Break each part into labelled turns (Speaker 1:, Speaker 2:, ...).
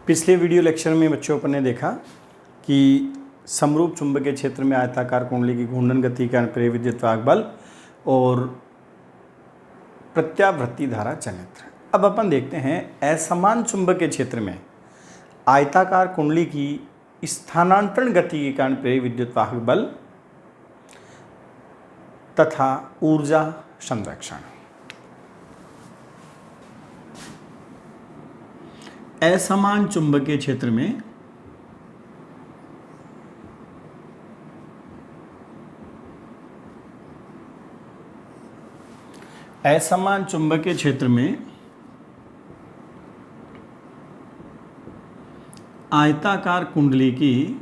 Speaker 1: पिछले video lecture में बच्चों अपन ने देखा कि समरूप चुंबकीय क्षेत्र में आयताकार कुंडली की घूर्णन गति के कारण प्रेरित विद्युत बल और प्रत्यावर्ती धारा चनित्र। अब अपन देखते हैं असमान चुंबकीय क्षेत्र में आयताकार कुंडली की स्थानांतरण गति के कारण प्रेरित विद्युत बल तथा ऊर्जा संरक्षण। असमान चुंबकीय क्षेत्र में असमान चुंबकीय क्षेत्र में आयताकार कुंडली की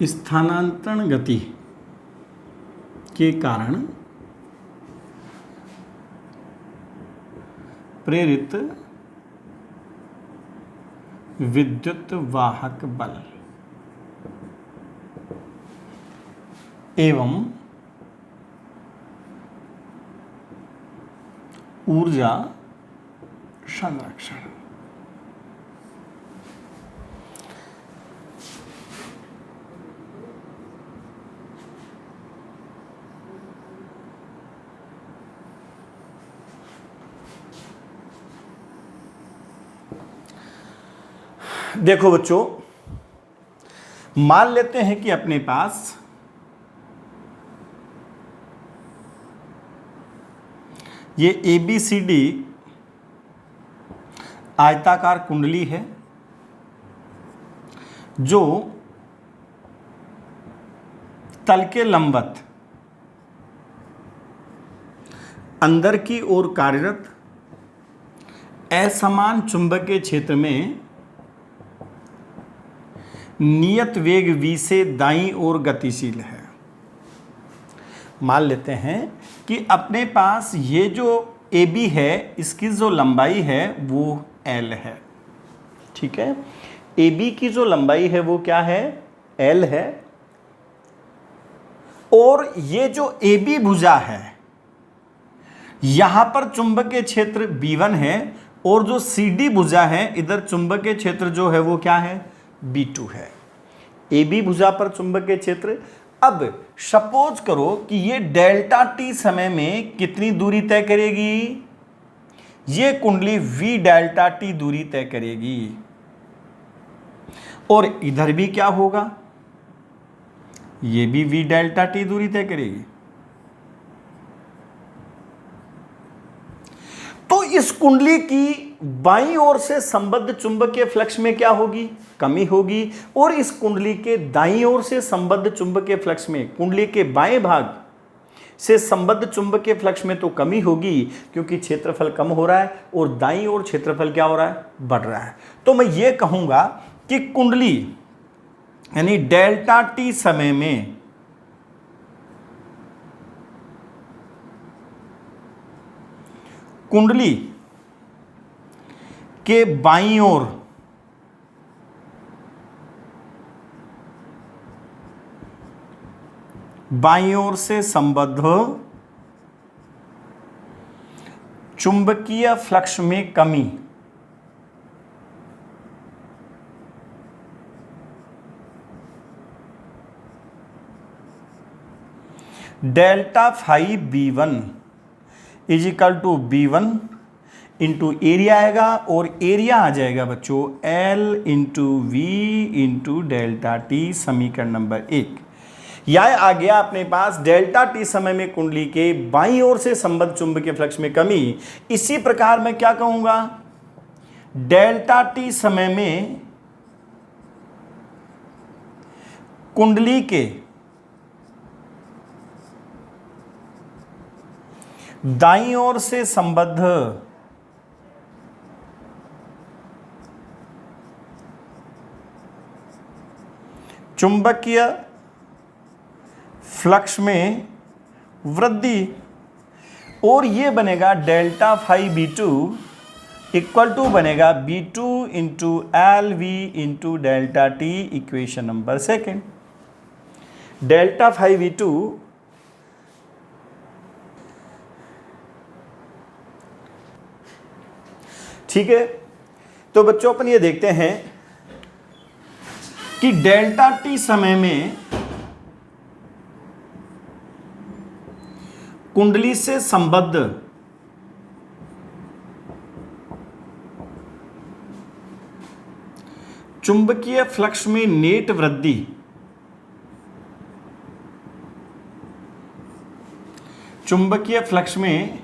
Speaker 1: स्थानांतरण गति के कारण प्रेरित विद्युत वाहक बल एवं ऊर्जा संरक्षण। देखो बच्चों, मान लेते हैं कि अपने पास ये ABCD आयताकार कुंडली है जो तल के लंबवत अंदर की ओर कार्यरत असमान चुंबकीय क्षेत्र में नियत वेग v से दाईं ओर गतिशील है। मान लेते हैं कि अपने पास ये जो AB है इसकी जो लंबाई है वो L है। ठीक है, AB की जो लंबाई है वो क्या है? L है। और ये जो AB भुजा है यहां पर चुंबकीय क्षेत्र B1 है और जो CD भुजा है इधर चुंबकीय क्षेत्र जो है वो क्या है? B2 है। AB भुजा पर चुंबकीय क्षेत्र। अब सपोज करो कि ये डेल्टा T समय में कितनी दूरी तय करेगी? ये कुंडली V डेल्टा T दूरी तय करेगी और इधर भी क्या होगा? ये भी V डेल्टा T दूरी तय करेगी। तो इस कुंडली की बाईं ओर से संबद्ध चुंबकीय फ्लक्स में क्या होगी? कमी होगी। और इस कुंडली के दाईं ओर से संबद्ध चुंबकीय फ्लक्स में, कुंडली के बाएं भाग से संबद्ध चुंबकीय फ्लक्स में तो कमी होगी क्योंकि क्षेत्रफल कम हो रहा है और दाईं ओर क्षेत्रफल क्या हो रहा है? बढ़ रहा है। तो मैं ये कहूंगा कि कुंडली यानी डेल्टा T समय में कुंडली के बाईं ओर से संबद्ध चुंबकीय फ्लक्स में कमी delta phi B1 is equal to B1 into area आएगा और एरिया आ जाएगा बच्चों L into V into delta T, समीकरण नंबर 1। यह आ गया अपने पास डेल्टा T समय में कुंडली के बाईं ओर से संबद्ध चुंबकीय फ्लक्स में कमी। इसी प्रकार मैं क्या कहूंगा? डेल्टा T समय में कुंडली के दाईं ओर से संबद्ध चुंबकीय फ्लक्स में वृद्धि और ये बनेगा delta phi B2 equal to बनेगा B2 into L V into delta T, equation number second. Delta 5V2 ठीक है। तो बच्चों अपन ये देखते हैं कि डेल्टा टी समय में कुंडली से संबद्ध चुंबकीय फ्लक्स में नेट वृद्धि चुंबकीय फ्लक्स में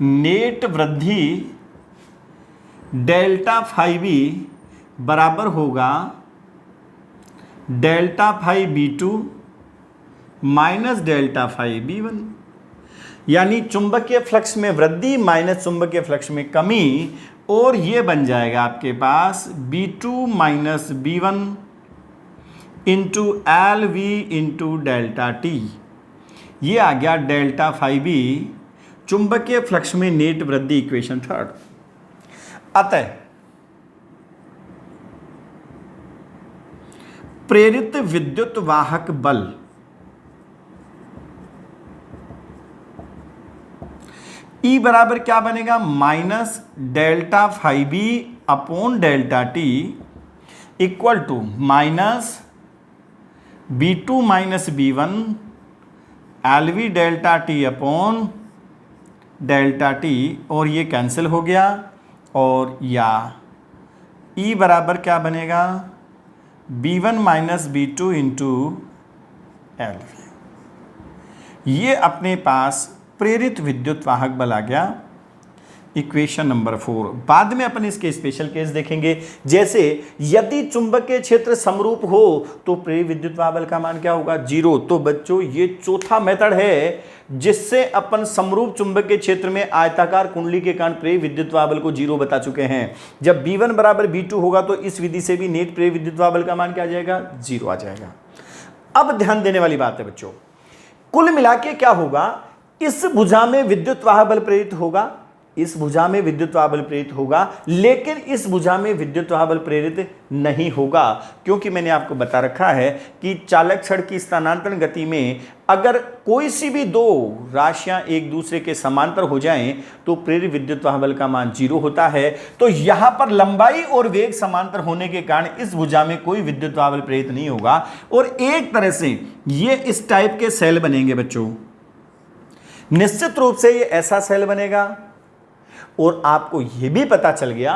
Speaker 1: नेट वृद्धि डेल्टा 5V बराबर होगा delta 5V2 minus delta 5V1, यानी चुंबकीय फ्लक्स में वृद्धि माइनस चुंबकीय फ्लक्स में कमी, और ये बन जाएगा आपके पास B2 minus B1 into L V into delta T. ये आ गया डेल्टा 5V चुंबकीय फ्लक्स में नेट वृद्धि, इक्वेशन थर्ड। अतः प्रेरित विद्युत वाहक बल E बराबर क्या बनेगा, minus delta 5V upon delta T equal to minus B2 minus B1 LV delta T upon delta T, और ये कैंसिल हो गया, और या E बराबर क्या बनेगा, B1 minus B2 into LV। ये अपने पास प्रेरित विद्युत वाहक बल आ गया, इक्वेशन नंबर 4। बाद में अपन इसके स्पेशल केस देखेंगे, जैसे यदि चुंबकीय क्षेत्र समरूप हो तो प्रेरित विद्युत वाहक बल का मान क्या होगा, 0। तो बच्चों ये चौथा मेथड है जिससे अपन समरूप चुंबकीय क्षेत्र में आयताकार कुंडली के कारण प्रेरित विद्युत वाहक बल को 0 बता चुके हैं। जब B1 बराबर B2 होगा तो इस विधि से भी नेट प्रेरित विद्युत वाहक बल का मान क्या आ जाएगा, 0 आ जाएगा। अब ध्यान देने वाली बात है बच्चों, कुल मिला के क्या होगा, इस भुजा में विद्युत वाहक बल प्रेरित होगा, इस भुजा में विद्युत वाहक बल प्रेरित होगा, लेकिन इस भुजा में विद्युत वाहक बल प्रेरित नहीं होगा, क्योंकि मैंने आपको बता रखा है कि चालक छड़ की स्थानांतरण गति में अगर कोई सी भी दो राशियां एक दूसरे के समांतर हो जाएं तो प्रेरित विद्युत वाहक बल का मान 0 होता है। तो यहां पर लंबाई और वेग समांतर होने के कारण इस भुजा में कोई विद्युत वाहक बल प्रेरित नहीं होगा, और एक तरह से ये इस टाइप के सेल बनेंगे बच्चों। निश्चित रूप से ये ऐसा सेल बनेगा, और आपको यह भी पता चल गया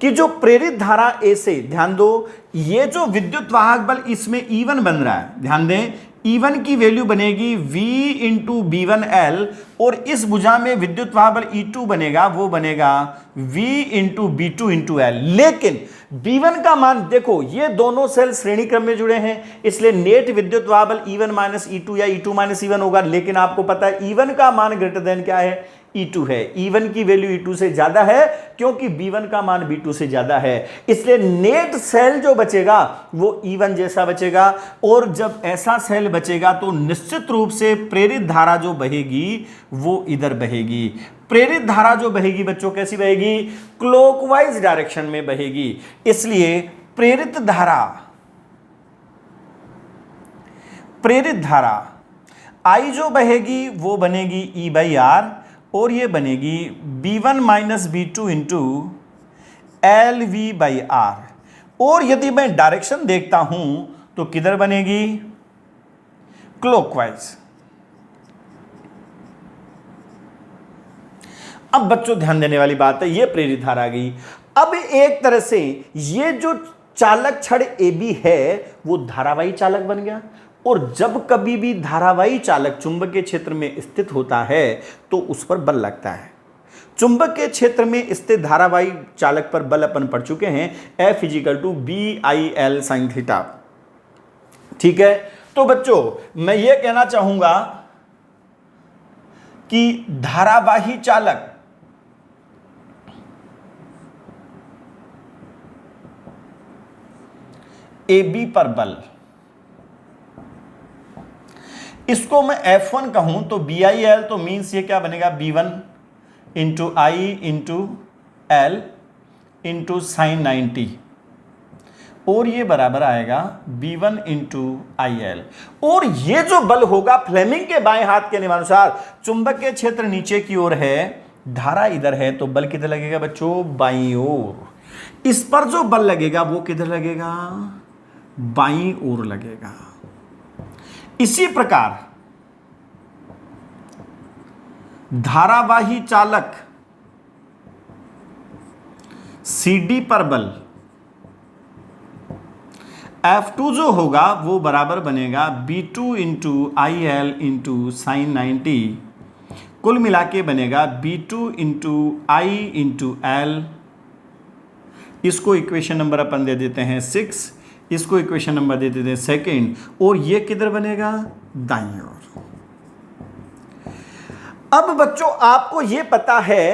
Speaker 1: कि जो प्रेरित धारा ए से, ध्यान दो, ये जो विद्युत वाहक बल इसमें E1 बन रहा है, ध्यान दें, E1 की वैल्यू बनेगी V इंटू B1L, और इस भुजा में विद्युत वाहक बल E2 बनेगा, वो बनेगा V into B2 into L। लेकिन B1 का मान देखो, ये दोनों सेल श्रेणी क्रम में जुड़े हैं, इसलिए नेट विद्युत वाहक बल E1 माइनस E2 या E2 माइनस E1 होगा। लेकिन आपको पता है E1 का मान ग्रेटर देन क्या है, E2 है। E1 की वैल्यू E2 से ज्यादा है, क्योंकि B1 का मान B2 से ज्यादा है, इसलिए नेट सेल जो बचेगा वो E1 जैसा बचेगा। और जब ऐसा सेल बचेगा तो निश्चित रूप से प्रेरित धारा जो बहेगी वो इधर बहेगी। प्रेरित धारा जो बहेगी बच्चों कैसी बहेगी, क्लॉकवाइज डायरेक्शन में बहेगी। इसलिए प्रेरित धारा I जो बहेगी वो बनेगी E/R, और ये बनेगी B1 minus B2 into LV/R। और यदि मैं डायरेक्शन देखता हूं तो किधर बनेगी, क्लॉकवाइज। अब बच्चों ध्यान देने वाली बात है, ये प्रेरित धारा आ गई। अब एक तरह से ये जो चालक छड़ AB है वो धारावाही चालक बन गया, और जब कभी भी धारावाही चालक चुंबकीय क्षेत्र में स्थित होता है तो उस पर बल लगता है। चुंबकीय क्षेत्र में स्थित धारावाही चालक पर बल अपन पढ़ चुके हैं, F = BIL sin थीटा। ठीक है, तो बच्चों मैं ये कहना चाहूंगा कि धारावाही चालक AB पर बल, इसको मैं F1 कहूं तो BIL, तो मीन्स ये क्या बनेगा, B1 इंटू आई इंटू एल इंटू साइन 90 और ये बराबर आएगा B1 इंटू आई एल। और ये जो बल होगा फ्लेमिंग के बाएं हाथ के नियमानुसार, चुंबकीय क्षेत्र नीचे की ओर है, धारा इधर है, तो बल किधर लगेगा बच्चों? बाईं ओर। इस पर जो बल लगेगा वो किधर लगेगा? बाईं ओर लगेगा। इसी प्रकार धारावाही चालक CD पर बल F2 जो होगा वो बराबर बनेगा B2 into I L into sine 90, कुल मिला के बनेगा B2 इंटू आई इंटू एल। इसको इक्वेशन नंबर अपन दे देते हैं 6, इसको इक्वेशन नंबर दे देते हैं 2, और ये किधर बनेगा? दाईं ओर। अब बच्चों आपको ये पता है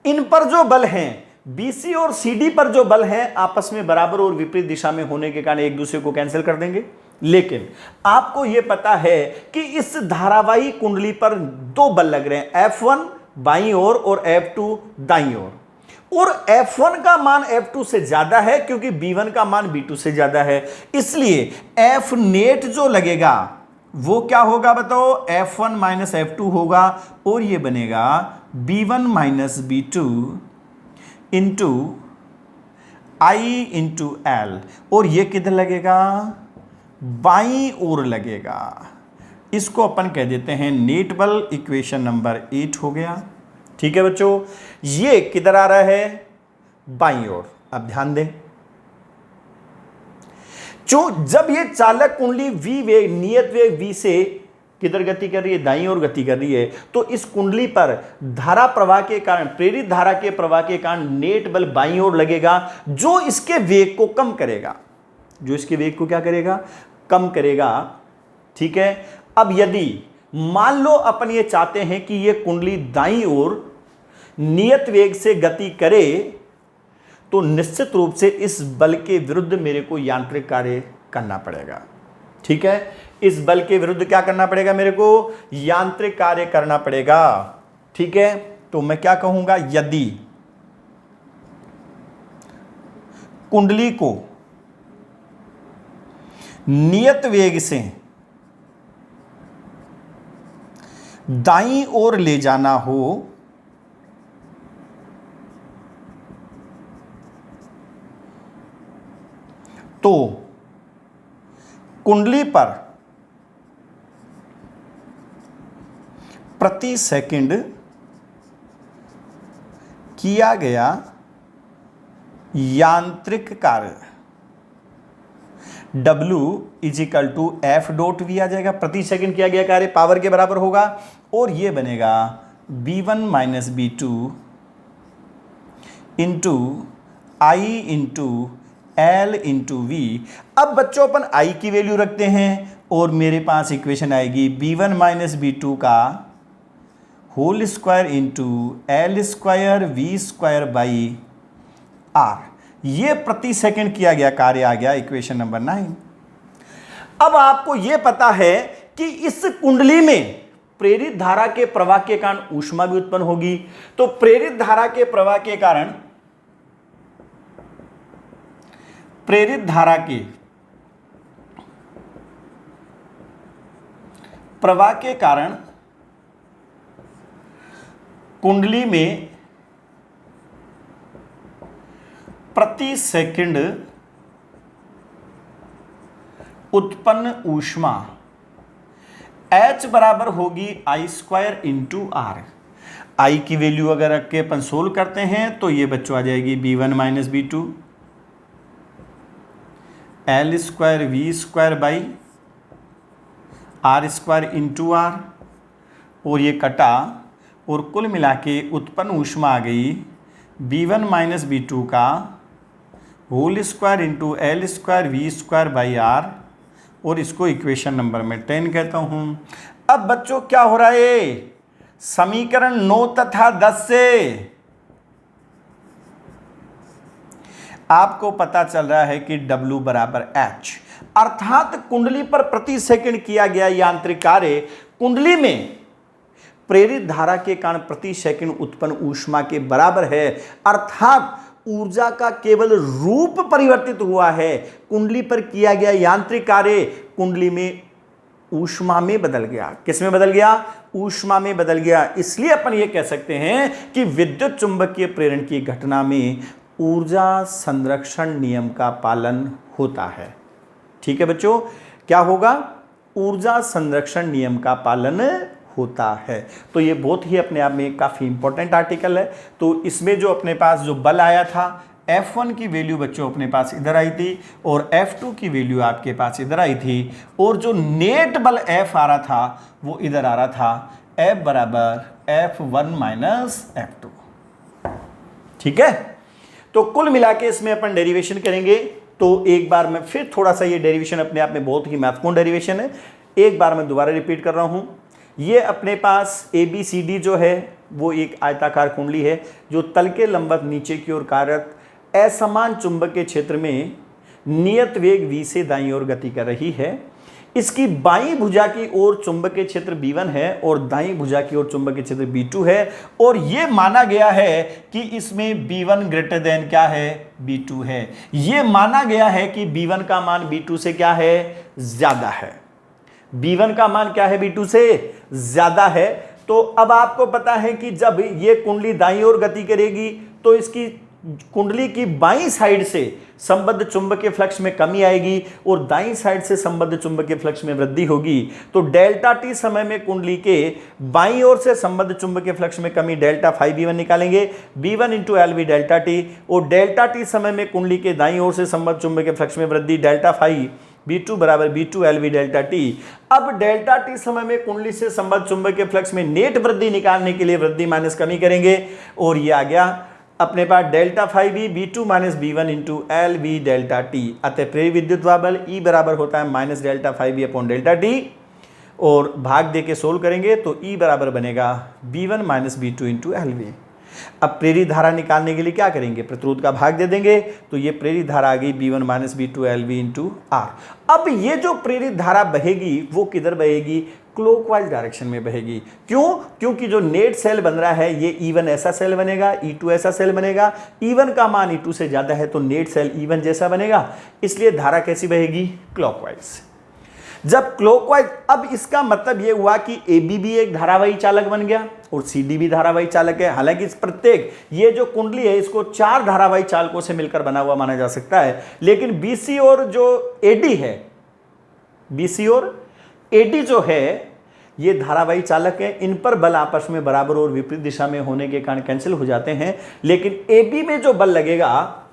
Speaker 1: इन पर जो बल हैं BC और CD पर जो बल हैं आपस में बराबर और विपरीत दिशा में होने के कारण एक दूसरे को कैंसिल कर देंगे। लेकिन आपको यह पता है कि इस धारावाही कुंडली पर दो बल लग रहे हैं, F1 बाईं ओर और F2 दाईं ओर। और F1 का मान F2 से ज्यादा है क्योंकि B1 का मान B2 से ज्यादा है, इसलिए F नेट जो लगेगा वो क्या होगा बताओ? F1 माइनस F2 होगा और ये बनेगा B1 माइनस B2 इंटू आई इंटू एल। और ये किधर लगेगा? बाईं ओर लगेगा। इसको अपन कह देते हैं नेट बल। इक्वेशन नंबर 8 हो गया। ठीक है बच्चों, ये किधर आ रहा है? बाईं ओर। अब ध्यान दें, जब ये चालक कुंडली V वेग, नियत वेग V से किधर गति कर रही है? दाईं ओर गति कर रही है, तो इस कुंडली पर धारा प्रवाह के कारण, प्रेरित धारा के प्रवाह के कारण नेट बल बाईं ओर लगेगा, जो इसके वेग को कम करेगा। जो इसके वेग को क्या करेगा? कम करेगा। ठीक है। अब यदि मान लो अपन ये चाहते हैं कि ये कुंडली दाईं ओर नियत वेग से गति करे, तो निश्चित रूप से इस बल के विरुद्ध मेरे को यांत्रिक कार्य करना पड़ेगा। ठीक है, इस बल के विरुद्ध क्या करना पड़ेगा? मेरे को यांत्रिक कार्य करना पड़ेगा। ठीक है, तो मैं क्या कहूंगा? यदि कुंडली को नियत वेग से दाईं ओर ले जाना हो तो कुंडली पर प्रति सेकंड किया गया यांत्रिक कार्य W is equal to F dot V आ जाएगा। प्रति सेकंड किया गया कार्य पावर के बराबर होगा और यह बनेगा B1 माइनस B2 इंटू आई इंटू L इंटू V। अब बच्चों अपन I की वैल्यू रखते हैं और मेरे पास इक्वेशन आएगी B1 माइनस B2 का whole square into L square V square by R। ये प्रति सेकंड किया गया कार्य आ गया, इक्वेशन नंबर 9। अब आपको यह पता है कि इस कुंडली में प्रेरित धारा के प्रवाह के कारण ऊष्मा भी उत्पन्न होगी। तो प्रेरित धारा के प्रवाह के कारण, प्रेरित धारा के प्रवाह के कारण कुंडली में प्रति सेकंड उत्पन्न ऊष्मा H बराबर होगी I square into R। I की वैल्यू अगर रख के अपन सोल्व करते हैं तो ये बच्चों आ जाएगी B1 minus B2 L square V square by R square into R। और ये कटा और कुल मिला के उत्पन्न ऊष्मा आ गई B1 माइनस B2 का whole square into L square V square by R। और इसको इक्वेशन नंबर में 10 कहता हूं। अब बच्चों क्या हो रहा है? समीकरण 9 तथा 10 से आपको पता चल रहा है कि W बराबर H, अर्थात कुंडली पर प्रति सेकंड किया गया यांत्रिक कार्य कुंडली में प्रेरित धारा के कारण प्रति सेकंड उत्पन्न ऊष्मा के बराबर है, अर्थात ऊर्जा का केवल रूप परिवर्तित हुआ है, कुंडली पर किया गया यांत्रिक कार्य कुंडली में ऊष्मा में बदल गया। किस में बदल गया? ऊष्मा में बदल गया। इसलिए अपन ये कह सकते हैं कि विद्युत चुंबकीय प्रेरण की घटना में ऊर्जा संरक्षण नियम का पालन होता है। ठीक है बच्चों, क्या होगा? ऊर्जा संरक्षण नियम का पालन होता है। तो ये बहुत ही अपने आप में काफी इंपॉर्टेंट आर्टिकल है। तो इसमें जो अपने पास जो बल आया था, F1 की वैल्यू बच्चों अपने पास इधर आई थी और F2 की वैल्यू आपके पास इधर आई थी, और जो नेट बल F आ रहा था वो इधर आ रहा था, F बराबर F1 माइनस F2। ठीक है, तो कुल मिला के इसमें अपन डेरिवेशन करेंगे। तो एक बार मैं फिर थोड़ा सा, ये डेरिवेशन अपने आप में बहुत ही महत्वपूर्ण डेरिवेशन है, एक बार मैं दोबारा रिपीट कर रहा हूं। ये अपने पास ABCD जो है वो एक आयताकार कुंडली है जो तल के लंबवत नीचे की ओर कार्यरत असमान चुंबकीय क्षेत्र में नियत वेग v से दाईं ओर गति कर रही है। इसकी बाईं भुजा की ओर चुंबकीय क्षेत्र B1 है और दाईं भुजा की ओर चुंबकीय क्षेत्र B2 है, और यह माना गया है कि इसमें B1 ग्रेटर देन क्या है? B2 है। यह माना गया है कि B1 का मान B2 से क्या है? ज्यादा है। B1 का मान क्या है? B2 से ज्यादा है। तो अब आपको पता है कि जब ये कुंडली दाईं ओर गति करेगी तो इसकी कुंडली की बाईं साइड से संबद्ध चुंबकीय फ्लक्स में कमी आएगी और दाईं साइड से संबद्ध चुंबकीय फ्लक्स में वृद्धि होगी। तो डेल्टा टी समय में कुंडली के बाईं ओर से संबद्ध चुंबकीय फ्लक्स में कमी डेल्टा फाई B1 निकालेंगे, B1 into LV delta T, और डेल्टा टी समय में कुंडली के दाईं ओर से संबद्ध चुंबकीय फ्लक्स में वृद्धि डेल्टा फाई B2 बराबर B2 LV डेल्टा टी। अब डेल्टा टी समय में कुंडली से संबद्ध चुंबकीय फ्लक्स में नेट वृद्धि निकालने के लिए वृद्धि माइनस कमी करेंगे, और ये आ गया अपने पास delta phi B B2 minus B1 into LV delta T. अतः प्रेरित विद्युत बल E बराबर होता है minus delta phi B upon delta T, और भाग दे के सोल्व करेंगे तो E बराबर बनेगा B1 minus B2 into LV। अब प्रेरित धारा निकालने के लिए क्या करेंगे? प्रतिरोध का भाग दे देंगे, तो ये प्रेरित धारा आ गई B1 minus B2 LV into R। अब ये जो प्रेरित धारा बहेगी वो किधर बहेगी? क्लॉकवाइज डायरेक्शन में बहेगी। क्यों? क्योंकि जो नेट सेल बन रहा है ये E1 ऐसा सेल बनेगा, E2 ऐसा सेल बनेगा। E1 का मान E2 से ज्यादा है तो नेट सेल E1 जैसा बनेगा, इसलिए धारा कैसी बहेगी? क्लॉकवाइज। जब क्लॉकवाइज, अब इसका मतलब यह हुआ कि AB भी एक धारावाही चालक बन गया और CD भी धारावाही चालक है। हालांकि इस प्रत्येक ये जो कुंडली है इसको 4 धारावाही चालकों से मिलकर बना हुआ माना जा सकता है, लेकिन BC और जो AD है, BC और AD जो है ये धारावाही चालक है। इन पर बल आपस में बराबर और विपरीत दिशा में होने के कारण कैंसिल हो जाते हैं, लेकिन AB में जो बल लगेगा,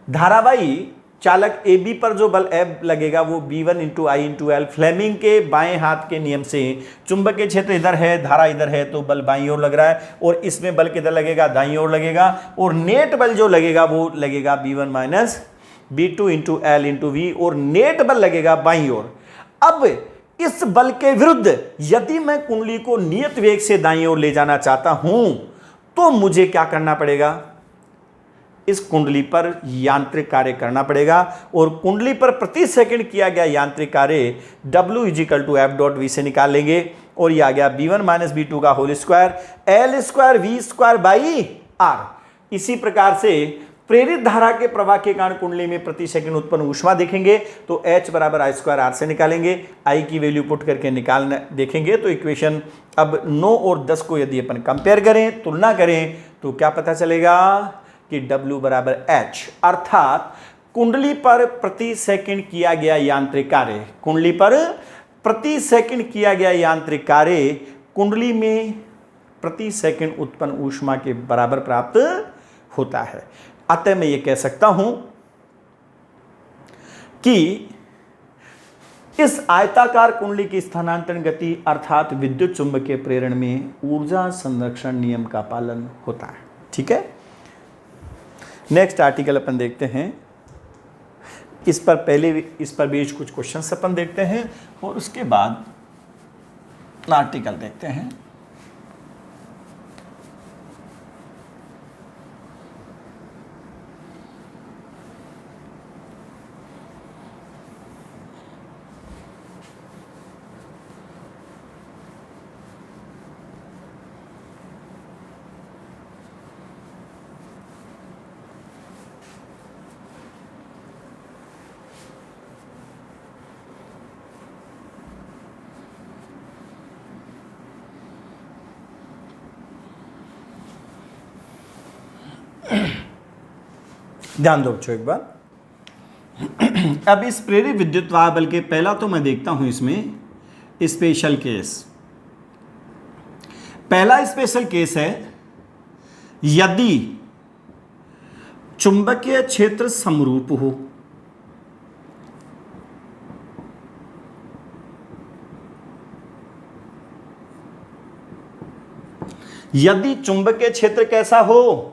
Speaker 1: धारावाही चालक AB पर जो बल F लगेगा वो B1 into I into L, Fleming के बाएं हाथ के नियम से चुंबकीय क्षेत्र इधर है, धारा इधर है, तो बल बाईं ओर लग रहा है, और इसमें बल किधर लगेगा? दाईं ओर लगेगा, और नेट बल जो लगेगा वो लगेगा B1 minus B2 into L into V, और नेट बल लगेगा बाईं ओर। अब इस बल के विरुद्ध यदि मैं कुंडली को नियत वेग से दाईं ओर ले जाना चाहता हूं तो मुझे क्या करना पड़ेगा? इस कुंडली पर यांत्रिक कार्य करना पड़ेगा, और कुंडली पर प्रति सेकंड किया गया यांत्रिक कार्य W is equal to F dot V से निकाल लेंगे, और यह आ गया B1 माइनस B2 का whole square L square V square by R। इसी प्रकार से प्रेरित धारा के प्रवाह के कारण कुंडली में प्रति सेकंड उत्पन्न ऊष्मा देखेंगे तो H बराबर I स्क्वायर R से निकालेंगे। I की वैल्यू पुट करके निकालना देखेंगे तो इक्वेशन अब 9 और 10 को यदि अपन कंपेयर करें, तुलना करें, तो क्या पता चलेगा कि W बराबर H, अर्थात कुंडली पर प्रति सेकंड किया गया यांत्रिक कार्य, कुंडली पर प्रति सेकंड किया गया यांत्रिक कार्य कुंडली में प्रति सेकंड उत्पन्न ऊष्मा के बराबर प्राप्त होता है। अतः मैं ये कह सकता हूं कि इस आयताकार कुंडली की स्थानांतरण गति अर्थात विद्युत चुंबकीय प्रेरण में ऊर्जा संरक्षण नियम का पालन होता है। ठीक है, नेक्स्ट आर्टिकल अपन देखते हैं। इस पर बीच कुछ क्वेश्चंस अपन देखते हैं और उसके बाद आर्टिकल देखते हैं। ध्यान दो बच्चों एक बार। अब इस प्रेरित विद्युत वाहक बल के पहला तो मैं देखता हूं इसमें स्पेशल केस। पहला स्पेशल केस है यदि चुंबकीय क्षेत्र समरूप हो। यदि चुंबकीय क्षेत्र कैसा हो?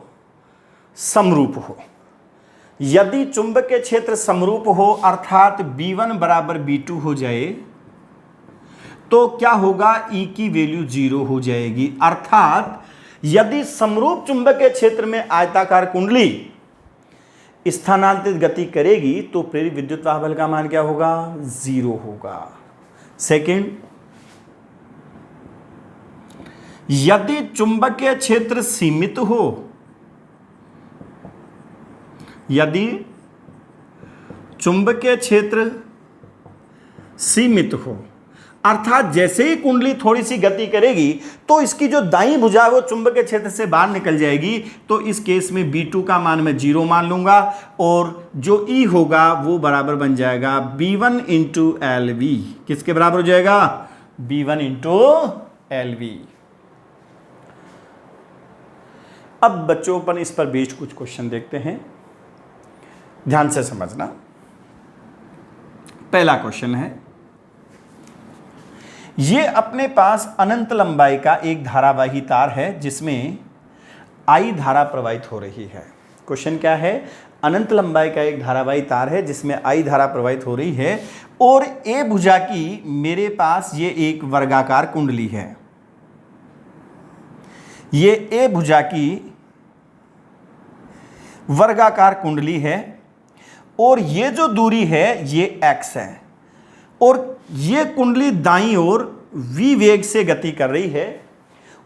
Speaker 1: समरूप हो। यदि चुंबकीय क्षेत्र समरूप हो अर्थात B1 बराबर B2 हो जाए तो क्या होगा? E की वैल्यू 0 हो जाएगी। अर्थात यदि समरूप चुंबकीय क्षेत्र में आयताकार कुंडली स्थानांतरित गति करेगी तो प्रेरित विद्युत वाहक बल का मान क्या होगा? 0 होगा। सेकंड, यदि चुंबकीय क्षेत्र सीमित हो, यदि चुंबकीय क्षेत्र सीमित हो अर्थात जैसे ही कुंडली थोड़ी सी गति करेगी तो इसकी जो दाईं भुजा है वो चुंबकीय क्षेत्र से बाहर निकल जाएगी, तो इस केस में B2 का मान मैं 0 मान लूंगा और जो E होगा वो बराबर बन जाएगा B1 इंटू LV। किसके बराबर हो जाएगा? B1 into LV। अब बच्चों अपन इस पर बेस्ड कुछ क्वेश्चन देखते हैं, ध्यान से समझना। पहला क्वेश्चन है, ये अपने पास अनंत लंबाई का एक धारावाही तार है जिसमें I धारा प्रवाहित हो रही है। क्वेश्चन क्या है? अनंत लंबाई का एक धारावाही तार है जिसमें I धारा प्रवाहित हो रही है और A भुजा की मेरे पास ये एक वर्गाकार कुंडली है। ये A भुजा की वर्गाकार कुंडली है और ये जो दूरी है ये x है और ये कुंडली दाईं ओर v वेग से गति कर रही है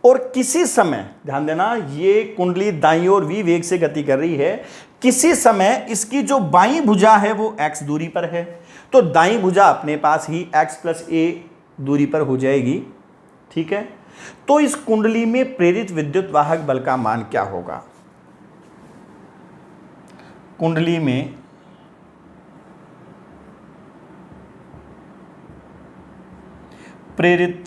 Speaker 1: और किसी समय, ध्यान देना, ये कुंडली दाईं ओर v वेग से गति कर रही है। किसी समय इसकी जो बाईं भुजा है वो x दूरी पर है, तो दाईं भुजा अपने पास ही x प्लस a दूरी पर हो जाएगी। ठीक है, तो इस कुंडली में प्रेरित विद्युत वाहक बल का मान क्या होगा? कुंडली में प्रेरित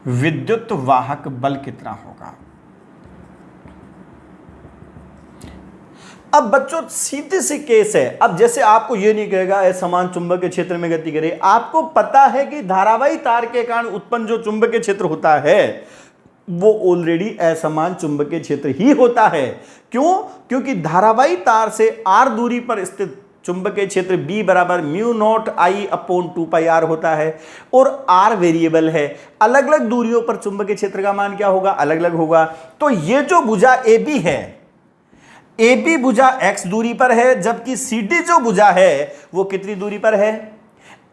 Speaker 1: विद्युत वाहक बल कितना होगा? अब बच्चों सीधी सी केस है। अब जैसे आपको यह नहीं कहेगा असमान चुंबकीय क्षेत्र में गति करे, आपको पता है कि धारावाही तार के कारण उत्पन्न जो चुंबकीय क्षेत्र होता है वो ऑलरेडी असमान चुंबकीय क्षेत्र ही होता है। क्यों? क्योंकि धारावाही तार से r दूरी पर स्थित चुंबकीय क्षेत्र B बराबर mu naught I upon 2πr होता है और r वेरिएबल है। अलग अलग दूरियों पर चुंबकीय क्षेत्र का मान क्या होगा? अलग अलग होगा। तो ये जो भुजा AB है, AB भुजा x दूरी पर है, जबकि CD जो भुजा है वो कितनी दूरी पर है?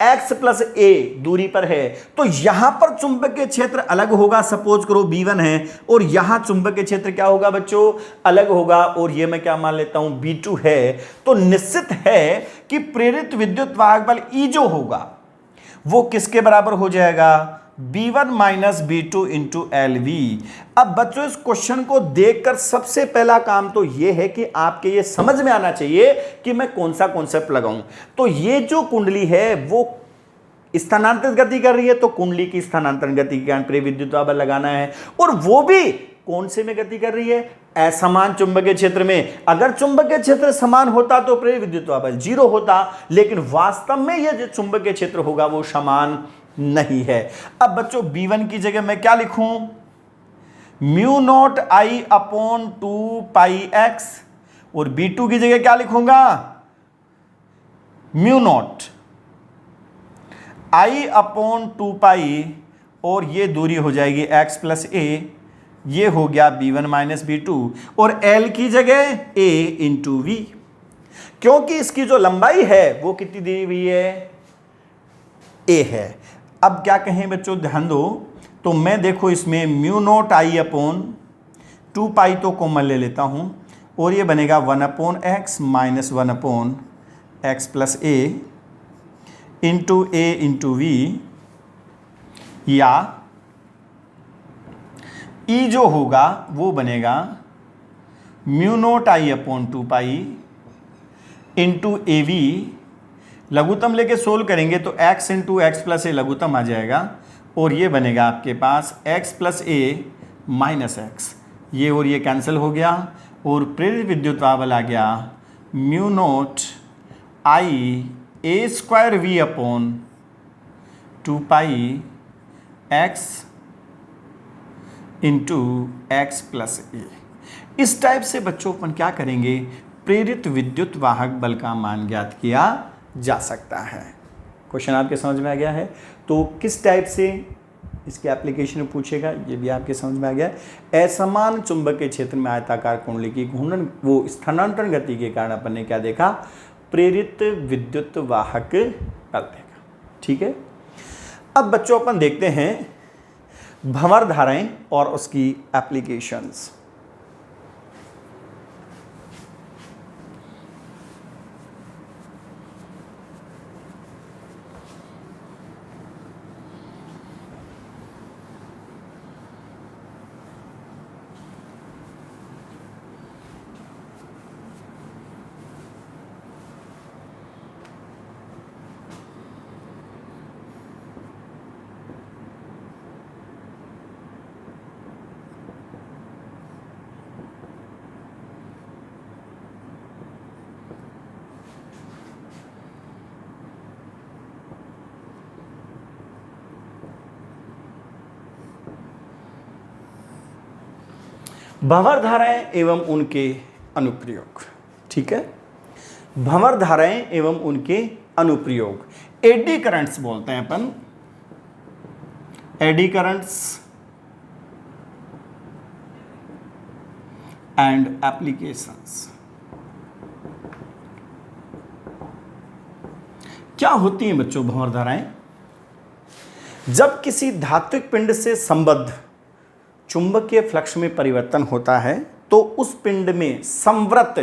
Speaker 1: x प्लस a दूरी पर है। तो यहां पर चुंबकीय क्षेत्र अलग होगा। सपोज करो B1 है और यहां चुंबकीय क्षेत्र क्या होगा बच्चों? अलग होगा और ये मैं क्या मान लेता हूं? B2 है। तो निश्चित है कि प्रेरित विद्युत वाहक बल E जो होगा वो किसके बराबर हो जाएगा? B1 minus B2 into LV। अब बच्चों इस क्वेश्चन को देखकर सबसे पहला काम तो ये है कि आपके ये समझ में आना चाहिए कि मैं कौन सा कॉन्सेप्ट लगाऊं। तो ये जो कुंडली है वो स्थानांतरित गति कर रही है, तो कुंडली की स्थानांतरण गति के कारण प्रेरित विद्युत वाहक बल लगाना है और वो भी कौन से में गति कर रही है? असमान चुंबकीय क्षेत्र में। अगर चुंबकीय क्षेत्र समान होता तो प्रेरित विद्युत वाहक बल 0 होता, लेकिन वास्तव में यह जो चुंबकीय क्षेत्र होगा वो समान नहीं है। अब बच्चों B1 की जगह मैं क्या लिखूं? Mu naught I upon 2πx और B2 की जगह क्या लिखूंगा? म्यू नॉट I अपॉन 2π और ये दूरी हो जाएगी x प्लस a, ये हो गया B1 माइनस B2 और L की जगह a इंटू V, क्योंकि इसकी जो लंबाई है वो कितनी दी हुई है? a है। अब क्या कहें बच्चों, ध्यान दो, तो मैं देखो इसमें म्यू नॉट I अपॉन 2π तो कॉमन ले लेता हूं और ये बनेगा 1 upon x minus 1 upon x plus a into a into v, या E जो होगा वो बनेगा mu naught I upon 2 pi into a v, लघुत्तम लेके सोल्व करेंगे तो x into x plus a लघुत्तम आ जाएगा और ये बनेगा आपके पास x plus a minus x, ये और ये कैंसिल हो गया और प्रेरित विद्युत दाब आ गया mu naught I a square v upon 2 pi x into x plus a. इस टाइप से बच्चों अपन क्या करेंगे, प्रेरित विद्युत वाहक बल का मान ज्ञात किया जा सकता है। क्वेश्चन आपके समझ में आ गया है? तो किस टाइप से इसके एप्लीकेशन पूछेगा ये भी आपके समझ में आ गया है। असमान चुंबकीय क्षेत्र में आयताकार कुंडली की घूर्णन वो स्थानांतरण गति के कारण अपन ने क्या देखा, प्रेरित विद्युत वाहक बल देखा। ठीक है, अब बच्चों अपन देखते हैं भंवर धाराएं और उसकी एप्लीकेशंस। भंवर धाराएं एवं उनके अनुप्रयोग। ठीक है, भंवर धाराएं एवं उनके अनुप्रयोग, एडी करंट्स बोलते हैं अपन, एडी करंट्स एंड एप्लीकेशंस। क्या होती हैं बच्चों भंवर धाराएं? जब किसी धात्विक पिंड से संबद्ध चुंबकीय फ्लक्स में परिवर्तन होता है तो उस पिंड में संवृत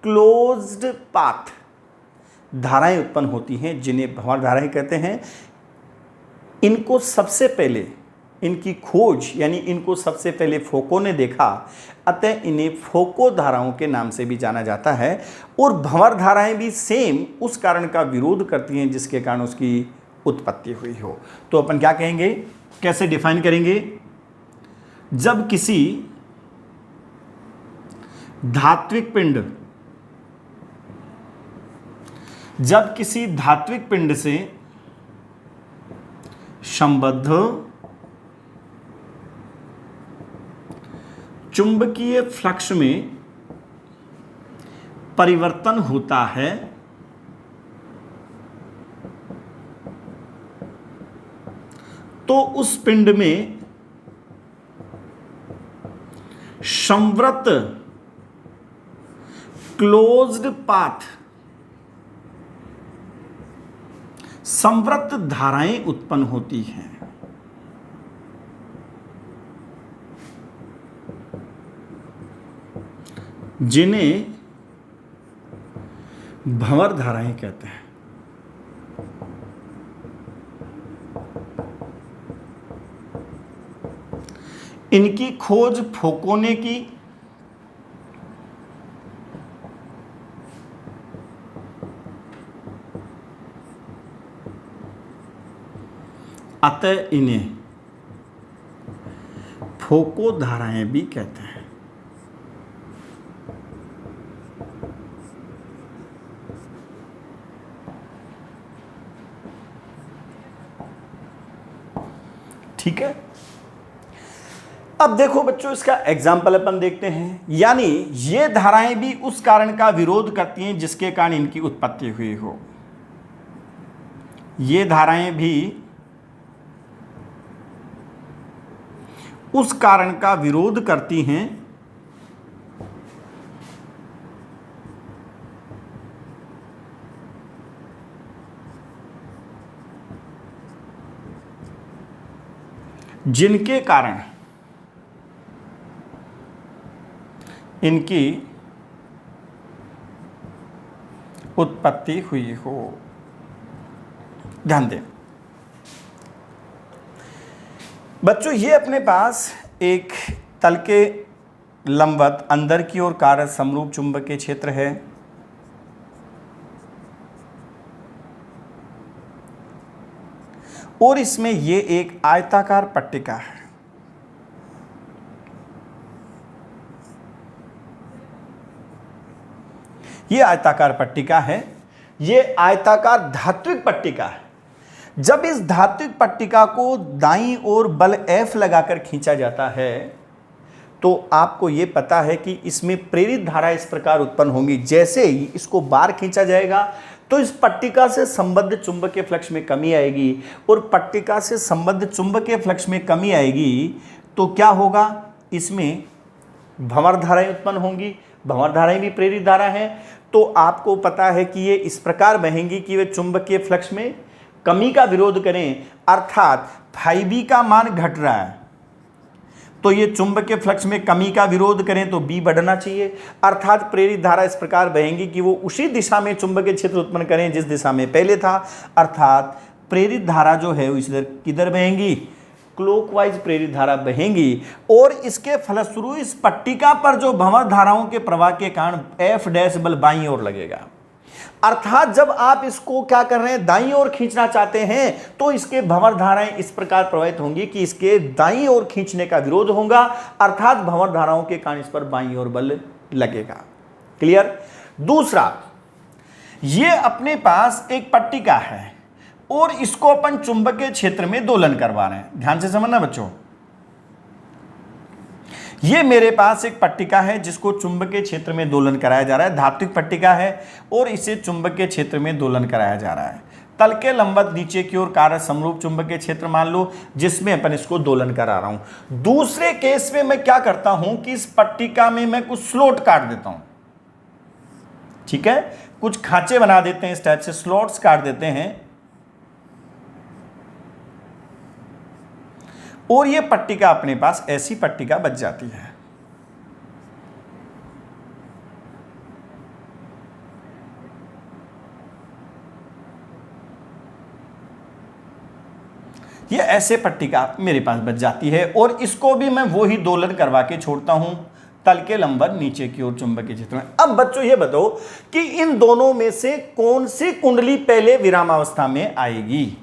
Speaker 1: क्लोज्ड पाथ धाराएं उत्पन्न होती हैं जिन्हें भंवर धाराएं कहते हैं। इनको सबसे पहले इनकी खोज यानी इनको सबसे पहले फोको ने देखा, अतः इन्हें फोको धाराओं के नाम से भी जाना जाता है। और भंवर धाराएं भी सेम उस कारण का विरोध करती हैं जिसके कारण उसकी उत्पत्ति हुई हो। तो अपन क्या कहेंगे, कैसे डिफाइन करेंगे? जब किसी धात्विक पिंड से संबद्ध चुंबकीय फ्लक्स में परिवर्तन होता है तो उस पिंड में संवृत क्लोज्ड पाथ संवृत धाराएं उत्पन्न होती हैं। जिन्हें भंवर धाराएं कहते हैं। इनकी खोज फोको ने की, अतः इन्हें फोको धाराएं भी कहते हैं। ठीक है, अब देखो बच्चों इसका एग्जाम्पल अपन देखते हैं। यानी ये धाराएं भी उस कारण का विरोध करती हैं जिसके कारण इनकी उत्पत्ति हुई हो। ये धाराएं भी उस कारण का विरोध करती हैं जिनके कारण इनकी उत्पत्ति हुई हो। ध्यान दें बच्चों, ये अपने पास एक तल के लंबवत अंदर की ओर कार्य समरूप चुंबकीय क्षेत्र है। और इसमें ये एक आयताकार पट्टिका है। ये आयताकार पट्टिका है, ये आयताकार धात्विक पट्टिका है। जब इस धात्विक पट्टिका को दाईं ओर बल F लगाकर खींचा जाता है तो आपको ये पता है कि इसमें प्रेरित धारा इस प्रकार उत्पन्न होंगी। जैसे ही इसको बाहर खींचा जाएगा तो इस पट्टिका से संबद्ध चुंबकीय फ्लक्स में कमी आएगी, और पट्टिका से संबद्ध चुंबकीय फ्लक्स में कमी आएगी तो क्या होगा, इसमें भंवर धाराएं उत्पन्न होंगी। भंवर धाराएं भी प्रेरित धारा है, तो आपको पता है कि ये इस प्रकार बहेंगी कि वे चुंबकीय फ्लक्स में कमी का विरोध करें, अर्थात फाई बी का मान घट रहा है तो ये चुंबकीय फ्लक्स में कमी का विरोध करें तो बी बढ़ना चाहिए, अर्थात प्रेरित धारा इस प्रकार बहेंगी कि वो उसी दिशा में चुंबकीय क्षेत्र उत्पन्न करें जिस दिशा में पहले था, अर्थात प्रेरित धारा जो है वो इधर किधर बहेंगी, क्लॉकवाइज प्रेरित धारा बहेंगी। और इसके फलस्वरूप इस पट्टिका पर जो भंवर धाराओं के प्रवाह के कारण एफ डैश बल बाईं ओर लगेगा, अर्थात जब आप इसको क्या कर रहे हैं, दाईं ओर खींचना चाहते हैं तो इसके भंवर धाराएं इस प्रकार प्रवाहित होंगी कि इसके दाईं ओर खींचने का विरोध होगा, अर्थात भंवर धाराओं के कारण इस पर बाईं ओर बल लगेगा। क्लियर। दूसरा, ये अपने पास एक पट्टिका है और इसको अपन चुंबकीय क्षेत्र में दोलन करवा रहे हैं। ध्यान से समझना बच्चों, ये मेरे पास एक पट्टिका है जिसको चुंबकीय क्षेत्र में दोलन कराया जा रहा है, धात्विक पट्टिका है और इसे चुंबकीय क्षेत्र में दोलन कराया जा रहा है। तल के लंबवत नीचे की ओर कार्य समरूप चुंबकीय क्षेत्र मान लो, जिसमें अपन इसको दोलन करा रहा हूं। दूसरे केस में मैं क्या करता हूं कि इस पट्टिका में मैं कुछ स्लॉट काट देता हूं, ठीक है, कुछ खांचे बना देते हैं, इस टाइप से स्लॉट्स काट देते हैं, और ये पट्टिका अपने पास ऐसी पट्टिका बच जाती है। ये ऐसे पट्टिका मेरे पास बच जाती है और इसको भी मैं वो ही दोलन करवा के छोड़ता हूं तल के लंबवत नीचे की ओर चुंबकीय क्षेत्र में। अब बच्चों ये बताओ कि इन दोनों में से कौन सी कुंडली पहले विरामावस्था में आएगी।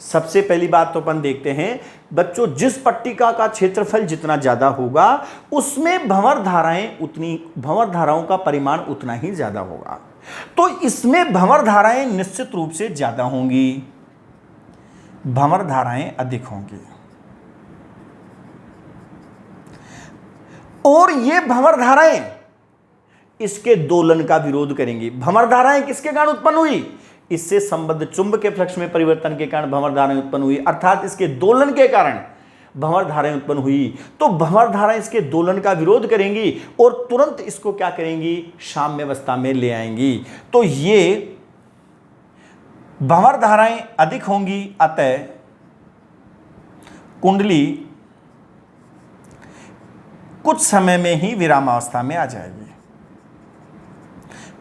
Speaker 1: सबसे पहली बात तो अपन देखते हैं बच्चों, जिस पट्टिका का क्षेत्रफल जितना ज्यादा होगा उसमें भंवर धाराओं का परिमाण उतना ही ज्यादा होगा, तो इसमें भंवर धाराएं निश्चित रूप से ज्यादा होंगी, भंवर धाराएं अधिक होंगी। और ये भंवर धाराएं इसके दोलन का विरोध करेंगी। भंवर धाराएं किसके कारण उत्पन्न हुई, इससे संबद्ध चुंबकीय फ्लक्स में परिवर्तन के कारण भंवर धाराएं उत्पन्न हुई, अर्थात इसके दोलन के कारण भंवर धाराएं उत्पन्न हुई। तो भंवर धाराएं इसके दोलन का विरोध करेंगी और तुरंत इसको क्या करेंगी, साम्य अवस्था में ले आएंगी। तो ये भंवर धाराएं अधिक होंगी, अतः कुंडली कुछ समय में ही विरामावस्था में आ जाएगी,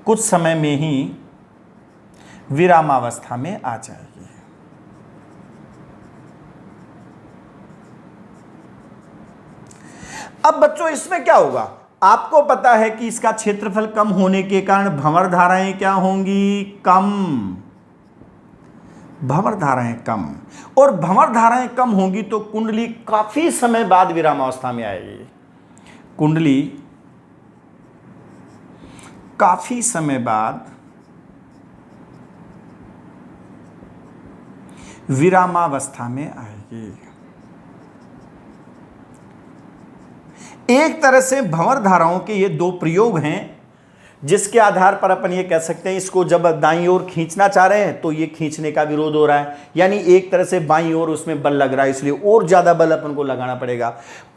Speaker 1: कुछ समय में ही विरामावस्था में आ जाएगी। अब बच्चों इसमें क्या होगा, आपको पता है कि इसका क्षेत्रफल कम होने के कारण भंवर धाराएं क्या होंगी, कम, भंवर धाराएं कम, और भंवर धाराएं कम होंगी तो कुंडली काफी समय बाद विरामावस्था में आएगी। कुंडली काफी समय बाद विरामावस्था में आएगी। एक तरह से भंवर धाराओं के ये दो प्रयोग हैं जिसके आधार पर अपन ये कह सकते हैं, इसको जब दाईं ओर खींचना चाह रहे हैं तो ये खींचने का विरोध हो रहा है, यानी एक तरह से बाईं ओर उसमें बल लग रहा है, इसलिए और ज्यादा बल अपन को लगाना पड़ेगा।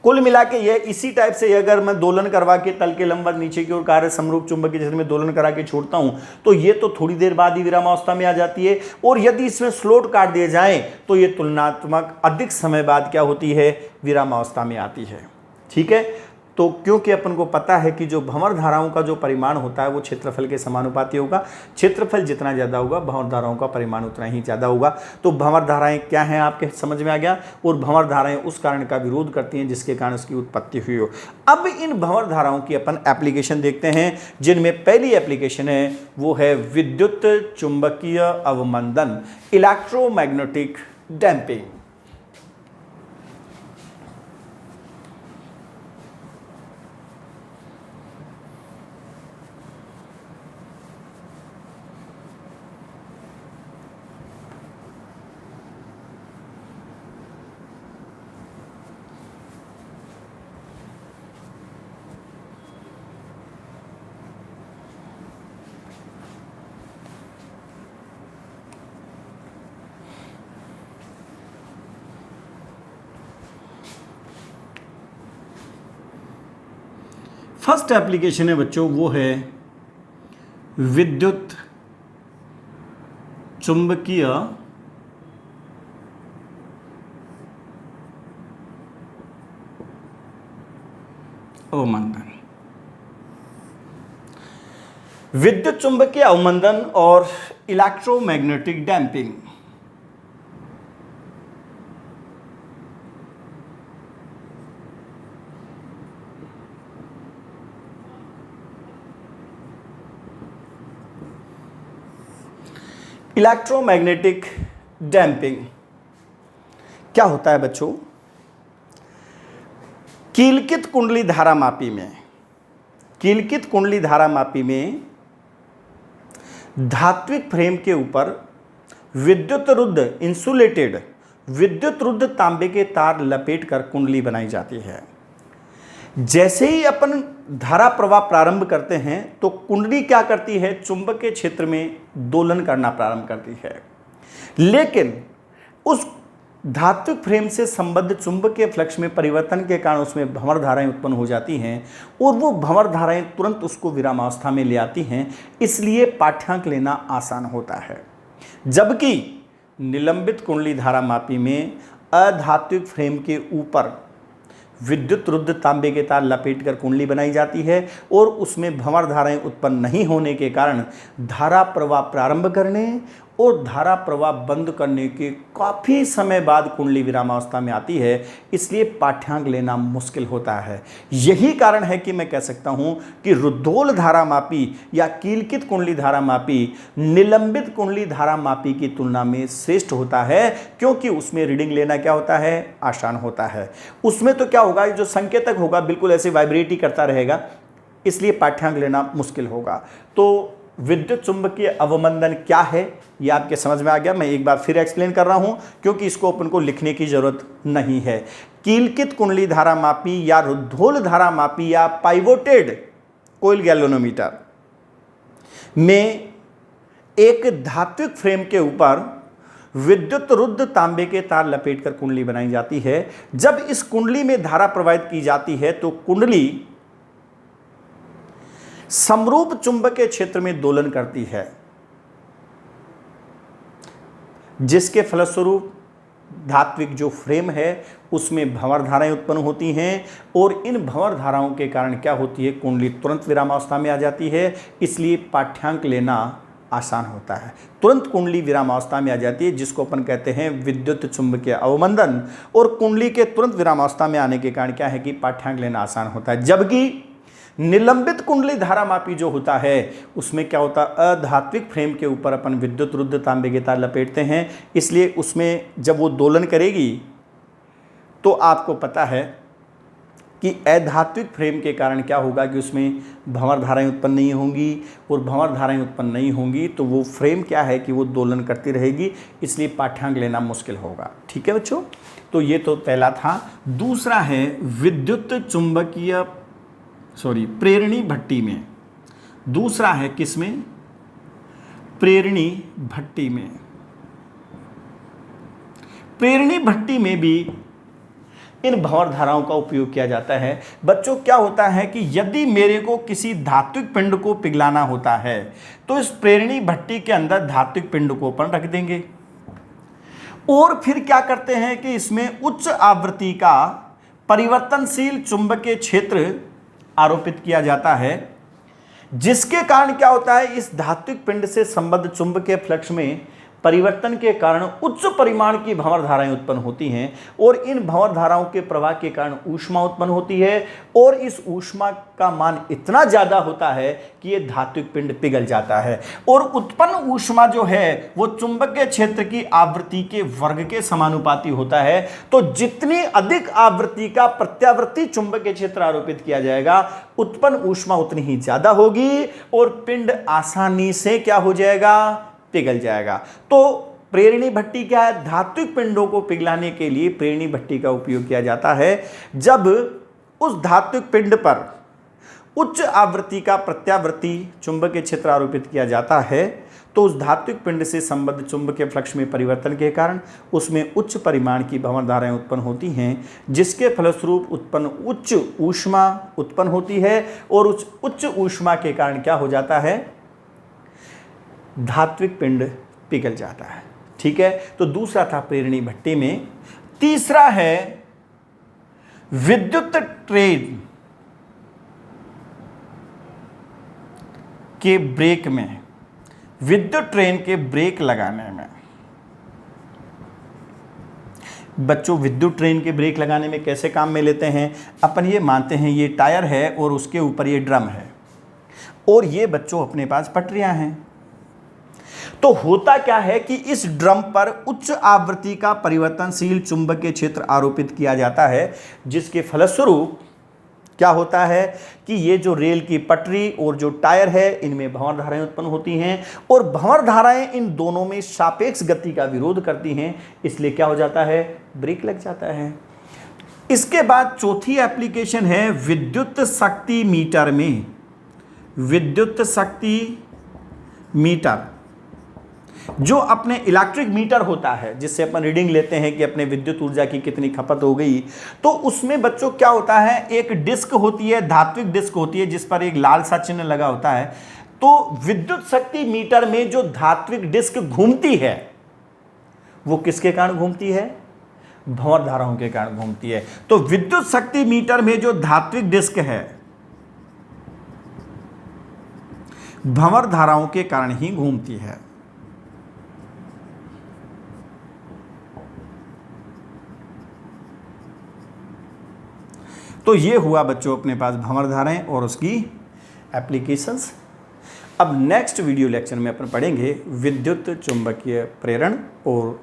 Speaker 1: कुल मिला के ये इसी टाइप से अगर मैं दोलन करवा के तल के लंबवत नीचे की ओर कार्य समरूप चुंबकीय क्षेत्र में दोलन करा के छोड़ता हूं तो ये तो थोड़ी देर बाद ही विरामावस्था में आ जाती है, और यदि इसमें स्लॉट काट दिए जाएं तो ये तुलनात्मक अधिक समय बाद क्या होती है, विरामावस्था में आती है। ठीक है, तो क्योंकि अपन को पता है कि जो भंवर धाराओं का जो परिमाण होता है वो क्षेत्रफल के समानुपाती होगा, क्षेत्रफल जितना ज़्यादा होगा भंवर धाराओं का परिमाण उतना ही ज़्यादा होगा। तो भंवर धाराएं क्या हैं आपके समझ में आ गया, और भंवर धाराएं उस कारण का विरोध करती हैं जिसके कारण उसकी उत्पत्ति हुई हो। अब इन भंवर धाराओं की अपन एप्लीकेशन देखते हैं, जिनमें पहली एप्लीकेशन है वो है विद्युत चुंबकीय अवमंदन, इलेक्ट्रोमैग्नेटिक डैम्पिंग। फर्स्ट एप्लीकेशन है बच्चों वो है विद्युत चुंबकीय अवमंदन। विद्युत चुंबकीय अवमंदन और इलेक्ट्रोमैग्नेटिक डैम्पिंग। इलेक्ट्रोमैग्नेटिक डैम्पिंग क्या होता है बच्चों, कीलकित कुंडली धारामापी में, कीलकित कुंडली धारामापी में धात्विक फ्रेम के ऊपर विद्युत रुद्ध इंसुलेटेड विद्युत रुद्ध तांबे के तार लपेटकर कुंडली बनाई जाती है। जैसे ही अपन धारा प्रवाह प्रारंभ करते हैं तो कुंडली क्या करती है, चुंबकीय क्षेत्र में दोलन करना प्रारंभ करती है, लेकिन उस धात्विक फ्रेम से संबद्ध चुंबकीय फ्लक्स में परिवर्तन के कारण उसमें भंवर धाराएं उत्पन्न हो जाती हैं और वो भंवर धाराएं तुरंत उसको विरामावस्था में ले आती हैं, इसलिए पाठ्यांक लेना आसान होता है। जबकि निलंबित कुंडली धारामापी में अधात्विक फ्रेम के ऊपर विद्युत रुद्ध तांबे के तार लपेटकर कुंडली बनाई जाती है और उसमें भंवर धाराएं उत्पन्न नहीं होने के कारण धारा प्रवाह प्रारंभ करने और धारा प्रवाह बंद करने के काफ़ी समय बाद कुंडली विरामावस्था में आती है, इसलिए पाठ्यांक लेना मुश्किल होता है। यही कारण है कि मैं कह सकता हूं कि रुद्धोल धारामापी या कीलकित कुंडली धारामापी निलंबित कुंडली धारामापी की तुलना में श्रेष्ठ होता है, क्योंकि उसमें रीडिंग लेना क्या होता है, आसान होता है। उसमें तो क्या होगा, जो संकेतक होगा बिल्कुल ऐसे वाइब्रेट ही करता रहेगा, इसलिए पाठ्यांक लेना मुश्किल होगा। तो विद्युत चुंबकीय अवमंदन क्या है ये आपके समझ में आ गया। मैं एक बार फिर एक्सप्लेन कर रहा हूं क्योंकि इसको अपन को लिखने की जरूरत नहीं है। कीलकित कुंडली धारामापी या रुद्धोल धारामापी या पाइवोटेड कोइल गैल्वेनोमीटर में एक धात्विक फ्रेम के ऊपर विद्युत रुद्ध तांबे के तार लपेटकर कुंडली बनाई जाती है। जब इस कुंडली में धारा प्रवाहित की जाती है तो कुंडली समरूप चुंबकीय क्षेत्र में दोलन करती है, जिसके फलस्वरूप धात्विक जो फ्रेम है उसमें भंवर धाराएं उत्पन्न होती हैं और इन भंवर धाराओं के कारण क्या होती है, कुंडली तुरंत विरामावस्था में आ जाती है, इसलिए पाठ्यांक लेना आसान होता है। तुरंत कुंडली विरामावस्था में आ जाती है, जिसको अपन कहते हैं विद्युत चुंबकीय अवमंदन, और कुंडली के तुरंत विरामावस्था में आने के कारण क्या है कि पाठ्यांक लेना आसान होता है। जबकि निलंबित कुंडली धारामापी जो होता है उसमें क्या होता है, अधात्विक फ्रेम के ऊपर अपन विद्युत रुद्ध तांबे के तार लपेटते हैं, इसलिए उसमें जब वो दोलन करेगी तो आपको पता है कि अधात्विक फ्रेम के कारण क्या होगा कि उसमें भंवर धाराएं उत्पन्न नहीं होंगी, और भंवर धाराएं उत्पन्न नहीं होंगी तो वो फ्रेम क्या है कि वो दोलन करती रहेगी, इसलिए पाठ्यांक लेना मुश्किल होगा। ठीक है बच्चों, तो ये तो पहला था। दूसरा है विद्युत चुंबकीय प्रेरणी भट्टी में। दूसरा है किसमें, प्रेरणी भट्टी में। प्रेरणी भट्टी में भी इन भंवर धाराओं का उपयोग किया जाता है। बच्चों क्या होता है कि यदि मेरे को किसी धात्विक पिंड को पिघलाना होता है तो इस प्रेरणी भट्टी के अंदर धात्विक पिंड को अपन रख देंगे और फिर क्या करते हैं कि इसमें उच्च आवृत्ति का परिवर्तनशील चुंबकीय क्षेत्र आरोपित किया जाता है, जिसके कारण क्या होता है, इस धात्विक पिंड से संबद्ध चुंबकीय फ्लक्स में परिवर्तन के कारण उच्च परिमाण की भंवर धाराएं उत्पन्न होती हैं और इन भंवर धाराओं के प्रवाह के कारण ऊष्मा उत्पन्न होती है और इस ऊष्मा का मान इतना ज्यादा होता है कि यह धात्विक पिंड पिघल जाता है और उत्पन्न ऊष्मा जो है वो चुंबकीय क्षेत्र की आवृत्ति के वर्ग के समानुपाती होता है। तो जितनी अधिक आवृत्ति का प्रत्यावर्ती चुंबकीय क्षेत्र आरोपित किया जाएगा, उत्पन्न ऊष्मा उतनी ही ज्यादा होगी और पिंड आसानी से क्या हो जाएगा, पिघल जाएगा। तो प्रेरणी भट्टी क्या है, धात्विक पिंडों को पिघलाने के लिए प्रेरणी भट्टी का उपयोग किया जाता है। जब उस धात्विक पिंड पर उच्च आवृत्ति का प्रत्यावर्ती चुंबकीय क्षेत्र आरोपित किया जाता है तो उस धात्विक पिंड से संबद्ध चुंबकीय फ्लक्स में परिवर्तन के कारण उसमें उच्च परिमाण की भंवर धाराएं उत्पन्न होती हैं, जिसके फलस्वरूप उत्पन्न उच्च ऊष्मा उत्पन्न होती है और उस उच्च ऊष्मा के कारण क्या हो जाता है, धात्विक पिंड पिघल जाता है। ठीक है, तो दूसरा था प्रेरणी भट्टी में। तीसरा है विद्युत ट्रेन के ब्रेक में, विद्युत ट्रेन के ब्रेक लगाने में। बच्चों विद्युत ट्रेन के ब्रेक लगाने में कैसे काम में लेते हैं, अपन ये मानते हैं ये टायर है और उसके ऊपर ये ड्रम है और ये बच्चों अपने पास पटरियां हैं। तो होता क्या है कि इस ड्रम पर उच्च आवृत्ति का परिवर्तनशील चुंबकीय क्षेत्र आरोपित किया जाता है, जिसके फलस्वरूप क्या होता है कि ये जो रेल की पटरी और जो टायर है इनमें भंवर धाराएं उत्पन्न होती हैं और भंवर धाराएं इन दोनों में सापेक्ष गति का विरोध करती हैं, इसलिए क्या हो जाता है, ब्रेक लग जाता है। इसके बाद चौथी एप्लीकेशन है विद्युत शक्ति मीटर में। विद्युत शक्ति मीटर जो अपने इलेक्ट्रिक मीटर होता है जिससे अपन रीडिंग लेते हैं कि अपने विद्युत ऊर्जा की कितनी खपत हो गई, तो उसमें बच्चों क्या होता है, एक डिस्क होती है, धात्विक डिस्क होती है जिस पर एक लाल सा चिन्ह लगा होता है। तो विद्युत शक्ति मीटर में जो धात्विक डिस्क घूमती है वो किसके कारण घूमती है, भंवर धाराओं के कारण घूमती है। तो विद्युत शक्ति मीटर में जो धात्विक डिस्क है भंवर धाराओं के कारण ही घूमती है। तो ये हुआ बच्चों अपने पास भंवर धाराएं और उसकी एप्लीकेशंस। अब नेक्स्ट वीडियो लेक्चर में अपन पढ़ेंगे विद्युत चुंबकीय प्रेरण और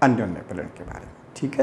Speaker 1: अन्योन्य प्रेरण के बारे में। ठीक है।